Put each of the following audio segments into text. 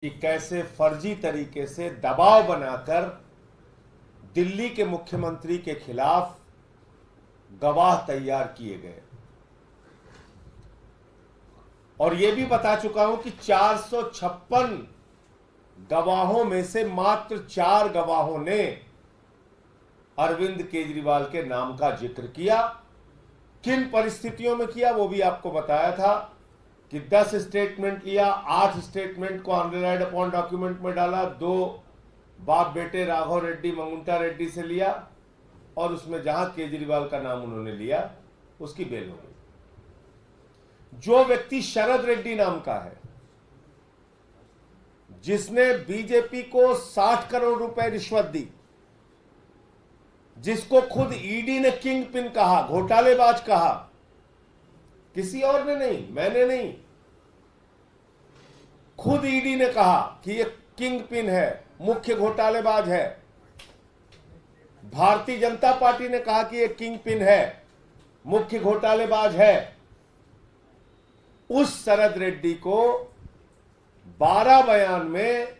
कि कैसे फर्जी तरीके से दबाव बनाकर दिल्ली के मुख्यमंत्री के खिलाफ गवाह तैयार किए गए। और यह भी बता चुका हूं कि 456 गवाहों में से मात्र 4 गवाहों ने अरविंद केजरीवाल के नाम का जिक्र किया। किन परिस्थितियों में किया वो भी आपको बताया था कि 10 स्टेटमेंट लिया, 8 स्टेटमेंट को अनरिलाइड अपॉन डॉक्यूमेंट में डाला, 2 बाप बेटे राघव रेड्डी मंगुंटा रेड्डी से लिया और उसमें जहां केजरीवाल का नाम उन्होंने लिया उसकी बेल हो गई। जो व्यक्ति शरद रेड्डी नाम का है, जिसने बीजेपी को 60 करोड़ रुपए रिश्वत दी, जिसको खुद ईडी ने किंग पिन कहा, घोटालेबाज कहा, किसी और ने नहीं, मैंने नहीं, खुद ईडी ने कहा कि ये किंग पिन है, मुख्य घोटालेबाज है। भारतीय जनता पार्टी ने कहा कि ये किंग पिन है, मुख्य घोटालेबाज है। उस शरद रेड्डी को 12 बयान में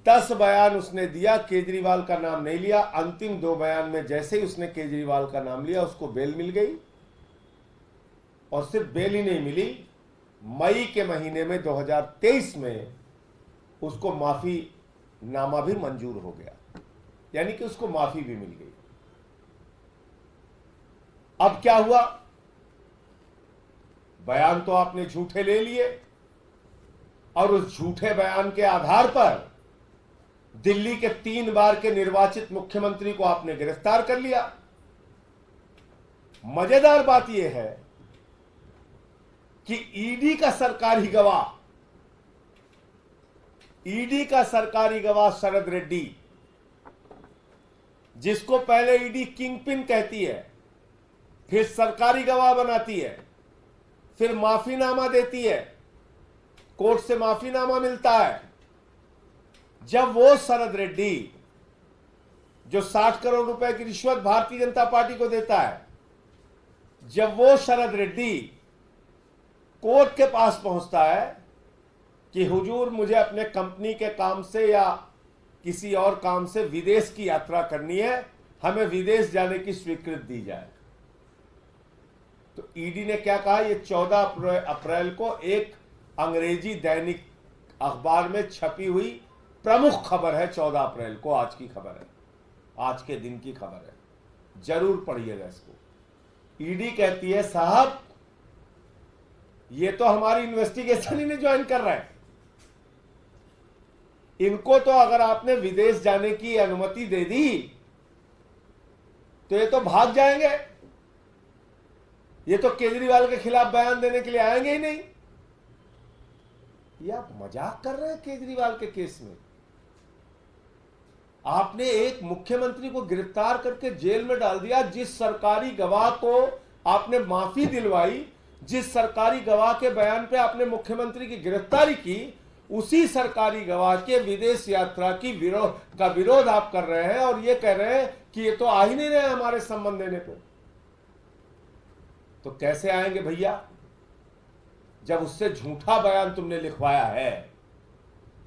10 बयान उसने दिया, केजरीवाल का नाम नहीं लिया। अंतिम 2 बयान में जैसे ही उसने केजरीवाल का नाम लिया उसको बेल मिल गई। और सिर्फ बेल ही नहीं मिली, मई के महीने में 2023 में उसको माफी नामा भी मंजूर हो गया, यानी कि उसको माफी भी मिल गई। अब क्या हुआ? बयान तो आपने झूठे ले लिए और उस झूठे बयान के आधार पर दिल्ली के 3 बार के निर्वाचित मुख्यमंत्री को आपने गिरफ्तार कर लिया। मजेदार बात यह है कि ईडी का सरकारी गवाह शरद रेड्डी, जिसको पहले ईडी किंग पिन कहती है, फिर सरकारी गवाह बनाती है, फिर माफीनामा देती है, कोर्ट से माफीनामा मिलता है। जब वो शरद रेड्डी जो 60 करोड़ रुपए की रिश्वत भारतीय जनता पार्टी को देता है, जब वो शरद रेड्डी कोर्ट के पास पहुंचता है कि हुजूर मुझे अपने कंपनी के काम से या किसी और काम से विदेश की यात्रा करनी है, हमें विदेश जाने की स्वीकृति दी जाए, तो ईडी ने क्या कहा? ये 14 अप्रैल को एक अंग्रेजी दैनिक अखबार में छपी हुई प्रमुख खबर है। 14 अप्रैल को आज की खबर है, आज के दिन की खबर है, जरूर पढ़िएगा इसको। ईडी कहती है साहब ये तो हमारी इन्वेस्टिगेशन ही नहीं ज्वाइन कर रहा है, इनको तो अगर आपने विदेश जाने की अनुमति दे दी तो ये तो भाग जाएंगे, ये तो केजरीवाल के खिलाफ बयान देने के लिए आएंगे ही नहीं। ये आप मजाक कर रहे हैं केजरीवाल के केस में। आपने एक मुख्यमंत्री को गिरफ्तार करके जेल में डाल दिया, जिस सरकारी गवाह को आपने माफी दिलवाई, जिस सरकारी गवाह के बयान पे आपने मुख्यमंत्री की गिरफ्तारी की, उसी सरकारी गवाह के विदेश यात्रा की विरोध आप कर रहे हैं और ये कह रहे हैं कि ये तो आ ही नहीं रहे हमारे संबंध देने पे। तो कैसे आएंगे भैया? जब उससे झूठा बयान तुमने लिखवाया है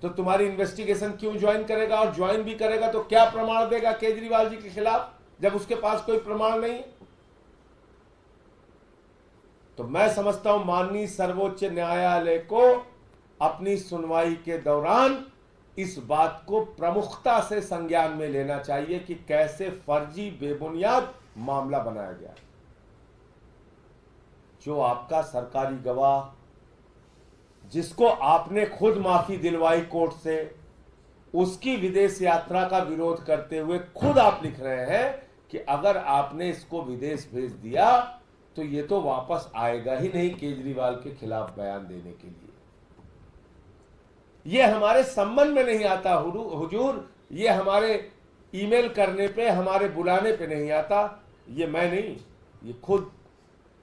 तो तुम्हारी इन्वेस्टिगेशन क्यों ज्वाइन करेगा? और ज्वाइन भी करेगा तो क्या प्रमाण देगा केजरीवाल जी के खिलाफ जब उसके पास कोई प्रमाण नहीं? तो मैं समझता हूं माननीय सर्वोच्च न्यायालय को अपनी सुनवाई के दौरान इस बात को प्रमुखता से संज्ञान में लेना चाहिए कि कैसे फर्जी बेबुनियाद मामला बनाया गया। जो आपका सरकारी गवाह, जिसको आपने खुद माफी दिलवाई कोर्ट से, उसकी विदेश यात्रा का विरोध करते हुए खुद आप लिख रहे हैं कि अगर आपने इसको विदेश भेज दिया तो ये तो वापस आएगा ही नहीं केजरीवाल के खिलाफ बयान देने के लिए। ये हमारे संबंध में नहीं आता हुजूर, ये हमारे ईमेल करने पे, हमारे बुलाने पे नहीं आता। ये मैं नहीं, ये खुद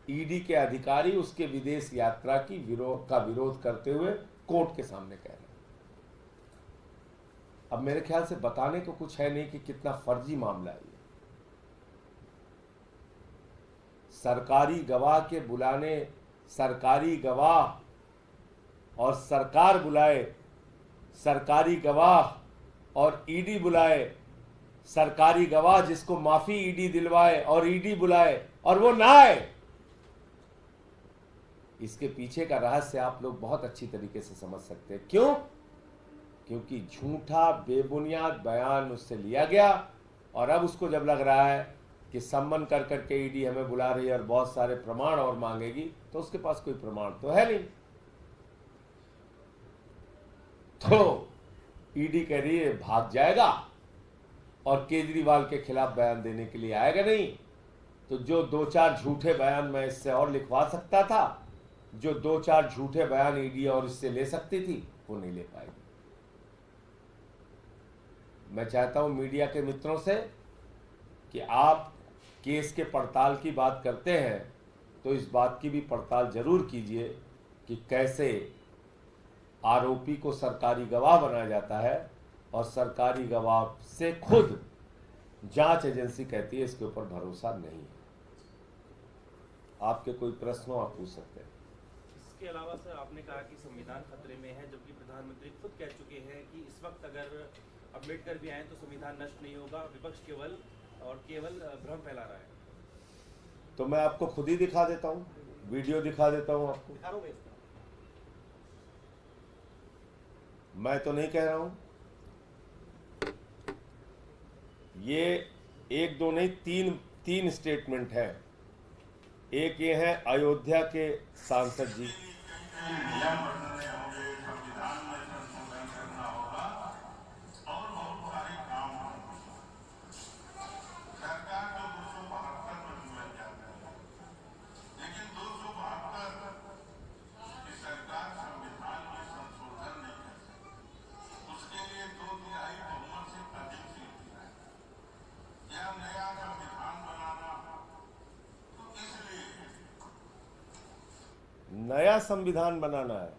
ईडी के अधिकारी उसके विदेश यात्रा की विरोध करते हुए कोर्ट के सामने कह रहे हैं। अब मेरे ख्याल से बताने को कुछ है नहीं कि कितना फर्जी मामला है ये। सरकारी गवाह के बुलाने, सरकारी गवाह और सरकार बुलाए सरकारी गवाह और ईडी बुलाए, सरकारी गवाह जिसको माफी ईडी दिलवाए और ईडी बुलाए और वो ना आए। इसके पीछे का रहस्य आप लोग बहुत अच्छी तरीके से समझ सकते हैं। क्यों? क्योंकि झूठा बेबुनियाद बयान उससे लिया गया और अब उसको जब लग रहा है कि सम्मन कर करके ईडी हमें बुला रही है और बहुत सारे प्रमाण और मांगेगी, तो उसके पास कोई प्रमाण तो है नहीं। तो ईडी कह रही है भाग जाएगा और केजरीवाल के खिलाफ बयान देने के लिए आएगा नहीं। तो जो 2-4 झूठे बयान मैं इससे और लिखवा सकता था, जो 2-4 झूठे बयान ईडी और इससे ले सकती थी, वो नहीं ले पाएगी। मैं चाहता हूं मीडिया के मित्रों से कि आप केस के पड़ताल की बात करते हैं तो इस बात की भी पड़ताल जरूर कीजिए कि कैसे आरोपी को सरकारी गवाह बनाया जाता है और सरकारी गवाह से खुद जांच एजेंसी कहती है इसके ऊपर भरोसा नहीं है। आपके कोई प्रश्न हो आप पूछ सकते हैं। इसके अलावा सर, आपने कहा कि संविधान खतरे में है, जबकि प्रधानमंत्री खुद कह चुके हैं कि इस वक्त अगर अम्बेडकर भी आए तो संविधान नष्ट नहीं होगा, विपक्ष केवल भ्रम फैला रहा है। तो मैं आपको खुद ही दिखा देता हूं, वीडियो दिखा देता हूं आपको। मैं तो नहीं कह रहा हूं, ये 1-2 नहीं 3 स्टेटमेंट है। एक ये है अयोध्या के सांसद जी, नया संविधान बनाना है।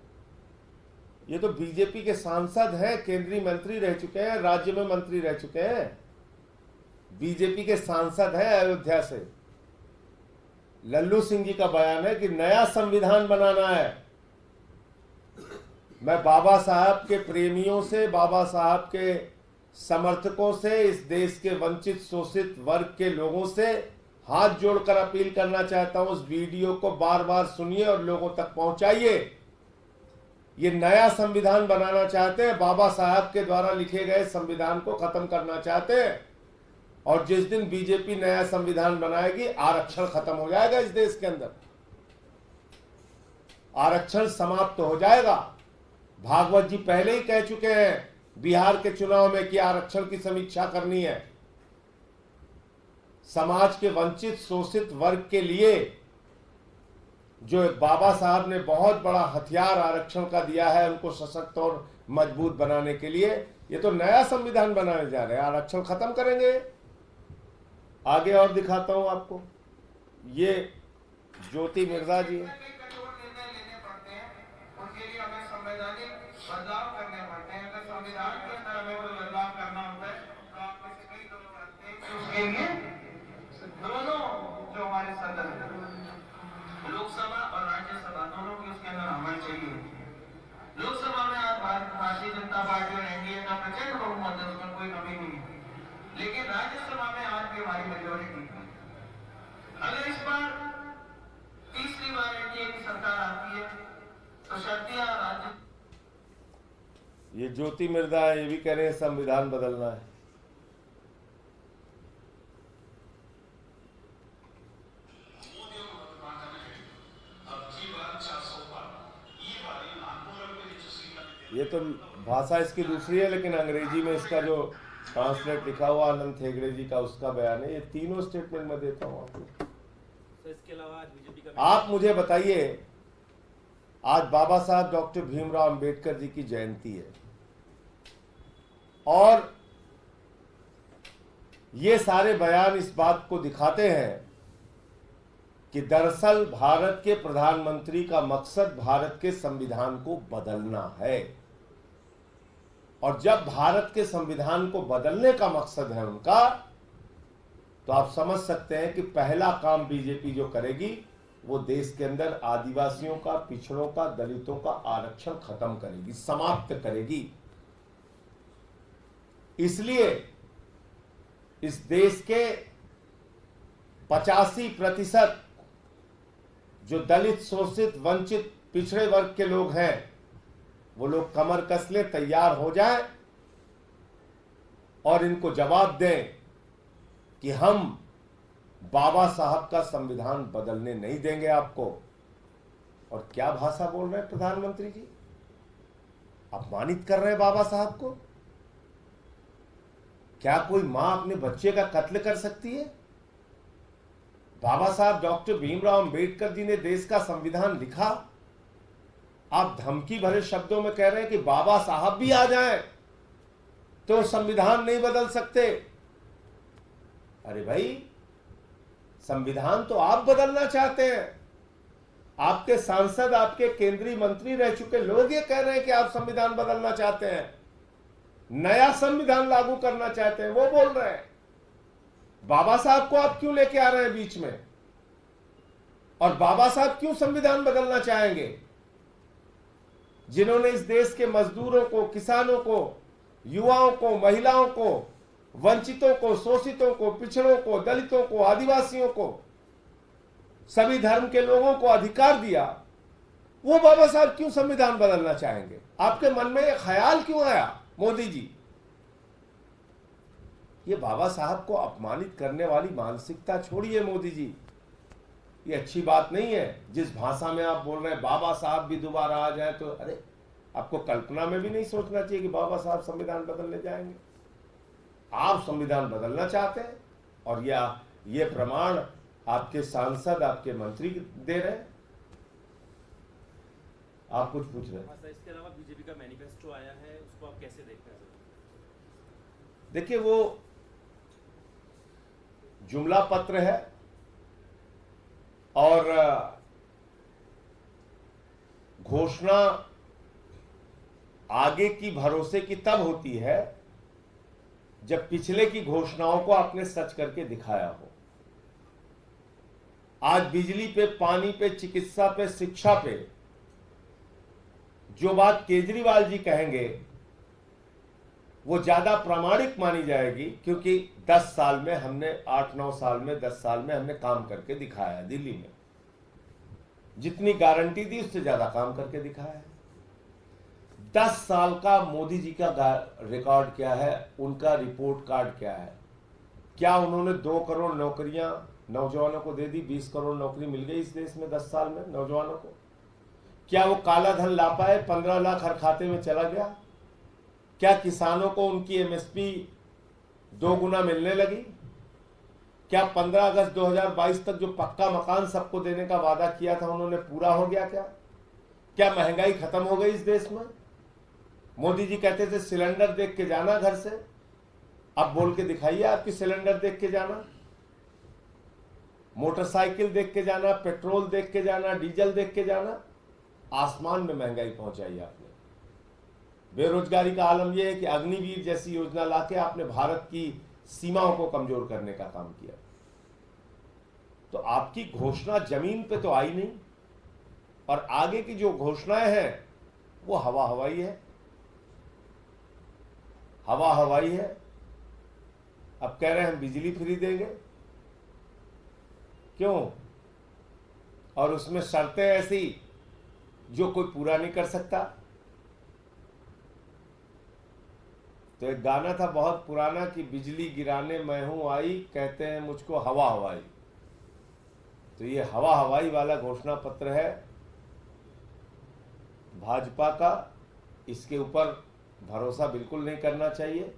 ये तो बीजेपी के सांसद हैं, केंद्रीय मंत्री रह चुके हैं, राज्य में मंत्री रह चुके हैं, बीजेपी के सांसद हैं अयोध्या से। लल्लू सिंह जी का बयान है कि नया संविधान बनाना है। मैं बाबा साहब के प्रेमियों से, बाबा साहब के समर्थकों से, इस देश के वंचित शोषित वर्ग के लोगों से हाथ जोड़कर अपील करना चाहता हूं, इस वीडियो को बार बार सुनिए और लोगों तक पहुंचाइए। ये नया संविधान बनाना चाहते हैं, बाबा साहब के द्वारा लिखे गए संविधान को खत्म करना चाहते हैं। और जिस दिन बीजेपी नया संविधान बनाएगी, आरक्षण खत्म हो जाएगा इस देश के अंदर, आरक्षण समाप्त हो जाएगा। भागवत जी पहले ही कह चुके हैं बिहार के चुनाव में कि आरक्षण की समीक्षा करनी है। समाज के वंचित शोषित वर्ग के लिए जो बाबा साहब ने बहुत बड़ा हथियार आरक्षण का दिया है, उनको सशक्त और मजबूत बनाने के लिए ये तो नया संविधान बनाने जा रहे हैं, आरक्षण खत्म करेंगे। आगे और दिखाता हूं आपको, ये ज्योति मिर्जा जी है। बदलाव करने पड़ते हैं। अगर संविधान के अंदर हमें कोई बदलाव करना होता है तो आप में से कई लोग करते हैं कि उसके लिए दोनों जो हमारे सदन लोकसभा और राज्यसभा दोनों की उसके अंदर अमल चाहिए। लोकसभा में आज भारतीय जनता पार्टी और एनडीए का प्रचंड बहुमत है, उसमें कोई कमी नहीं है, लेकिन राज्यसभा में आज भी हमारी मेजोरिटी है। अगर इस बार तीसरी बार एनडीए की सरकार आती है तो शर्तियां राज्य। ये ज्योति मिर्जा है, ये भी कह रहे हैं संविधान बदलना है। ये तो भाषा इसकी दूसरी है, लेकिन अंग्रेजी में इसका जो ट्रांसलेट लिखा हुआ आनंद हेगड़े जी का, उसका बयान है। ये तीनों स्टेटमेंट में देता हूँ आपको। तो इसके अलावा बीजेपी का आप मुझे बताइए, आज बाबा साहब डॉक्टर भीमराव अंबेडकर जी की जयंती है और ये सारे बयान इस बात को दिखाते हैं कि दरअसल भारत के प्रधानमंत्री का मकसद भारत के संविधान को बदलना है। और जब भारत के संविधान को बदलने का मकसद है उनका, तो आप समझ सकते हैं कि पहला काम बीजेपी जो करेगी वो देश के अंदर आदिवासियों का, पिछड़ों का, दलितों का आरक्षण खत्म करेगी, समाप्त करेगी। इसलिए इस देश के 85% जो दलित, शोषित, वंचित, पिछड़े वर्ग के लोग हैं, वो लोग कमर कस ले, तैयार हो जाएं और इनको जवाब दें कि हम बाबा साहब का संविधान बदलने नहीं देंगे आपको। और क्या भाषा बोल रहे हैं प्रधानमंत्री जी, अपमानित कर रहे हैं बाबा साहब को। क्या कोई मां अपने बच्चे का कत्ल कर सकती है? बाबा साहब डॉक्टर भीमराव अंबेडकर जी ने देश का संविधान लिखा, आप धमकी भरे शब्दों में कह रहे हैं कि बाबा साहब भी आ जाएं तो संविधान नहीं बदल सकते। अरे भाई, संविधान तो आप बदलना चाहते हैं। आपके सांसद, आपके केंद्रीय मंत्री रह चुके लोग ये कह रहे हैं कि आप संविधान बदलना चाहते हैं, नया संविधान लागू करना चाहते हैं, वो बोल रहे हैं। बाबा साहब को आप क्यों लेके आ रहे हैं बीच में? और बाबा साहब क्यों संविधान बदलना चाहेंगे, जिन्होंने इस देश के मजदूरों को, किसानों को, युवाओं को, महिलाओं को, वंचितों को, शोषितों को, पिछड़ों को, दलितों को, आदिवासियों को, सभी धर्म के लोगों को अधिकार दिया। वो बाबा साहब क्यों संविधान बदलना चाहेंगे? आपके मन में यह ख्याल क्यों आया मोदी जी? ये बाबा साहब को अपमानित करने वाली मानसिकता छोड़िए मोदी जी, ये अच्छी बात नहीं है। जिस भाषा में आप बोल रहे हैं बाबा साहब भी दोबारा आ जाए, तो अरे आपको कल्पना में भी नहीं सोचना चाहिए कि बाबा साहब संविधान बदलने जाएंगे। आप संविधान बदलना चाहते हैं और ये प्रमाण आपके सांसद, आपके मंत्री दे रहे हैं। आप कुछ पूछ रहे हैं? इसके अलावा बीजेपी का मैनिफेस्टो आया है, उसको आप कैसे देखते हैं? देखिए, वो जुमला पत्र है और घोषणा आगे की भरोसे की तब होती है जब पिछले की घोषणाओं को आपने सच करके दिखाया हो। आज बिजली पे, पानी पे, चिकित्सा पे, शिक्षा पे जो बात केजरीवाल जी कहेंगे वो ज्यादा प्रामाणिक मानी जाएगी, क्योंकि 10 साल में हमने, 8-9 साल में, 10 साल में हमने काम करके दिखाया। दिल्ली में जितनी गारंटी दी उससे ज्यादा काम करके दिखाया है। 10 साल का मोदी जी का रिकॉर्ड क्या है, उनका रिपोर्ट कार्ड क्या है? क्या उन्होंने 2 करोड़ नौकरियां नौजवानों को दे दी? 20 करोड़ नौकरी मिल गई इस देश में 10 साल में नौजवानों को। क्या वो काला धन ला पाए? 15 लाख हर खाते में चला गया। क्या किसानों को उनकी एमएसपी 2 गुना मिलने लगी? क्या 15 अगस्त 2022 तक जो पक्का मकान सबको देने का वादा किया था उन्होंने पूरा हो गया? क्या महंगाई खत्म हो गई इस देश में? मोदी जी कहते थे सिलेंडर देख के जाना घर से, अब बोल के दिखाइए आपकी सिलेंडर देख के जाना, मोटरसाइकिल देख के जाना, पेट्रोल देख के जाना, डीजल देख के जाना। आसमान में महंगाई पहुंचाई आपने। बेरोजगारी का आलम यह है कि अग्निवीर जैसी योजना लाके आपने भारत की सीमाओं को कमजोर करने का काम किया। तो आपकी घोषणा जमीन पे तो आई नहीं, और आगे की जो घोषणाएं हैं वो हवा हवाई है, हवा हवाई है। अब कह रहे हैं हम बिजली फ्री देंगे, क्यों? और उसमें शर्तें ऐसी जो कोई पूरा नहीं कर सकता। तो एक गाना था बहुत पुराना कि बिजली गिराने मैं हूं आई, कहते हैं मुझको हवा हवाई। तो ये हवा हवाई वाला घोषणा पत्र है भाजपा का। इसके ऊपर भरोसा बिल्कुल नहीं करना चाहिए।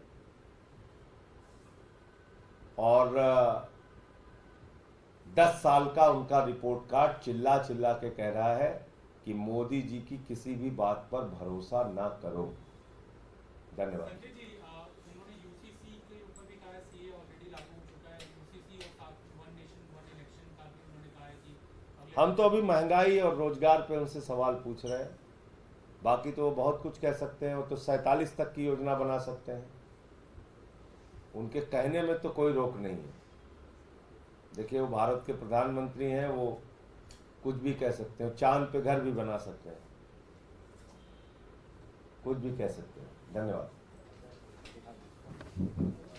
और 10 साल का उनका रिपोर्ट कार्ड चिल्ला चिल्ला के कह रहा है कि मोदी जी की किसी भी बात पर भरोसा ना करो। धन्यवाद। उन्होंने यूसीसी के ऊपर भी कहा है, सीए ऑलरेडी लागू हो चुका है, यूसीसी और वन नेशन वन इलेक्शन का भी उन्होंने कहा है कि हम तो अभी महंगाई और रोजगार पे उनसे सवाल पूछ रहे हैं। बाकी तो वो बहुत कुछ कह सकते हैं, वो तो 47 तक की योजना बना सकते हैं। उनके कहने में तो कोई रोक नहीं है। देखिए, वो भारत के प्रधानमंत्री हैं, वो कुछ भी कह सकते हैं, चांद पे घर भी बना सकते हैं, कुछ भी कह सकते हैं। धन्यवाद। है।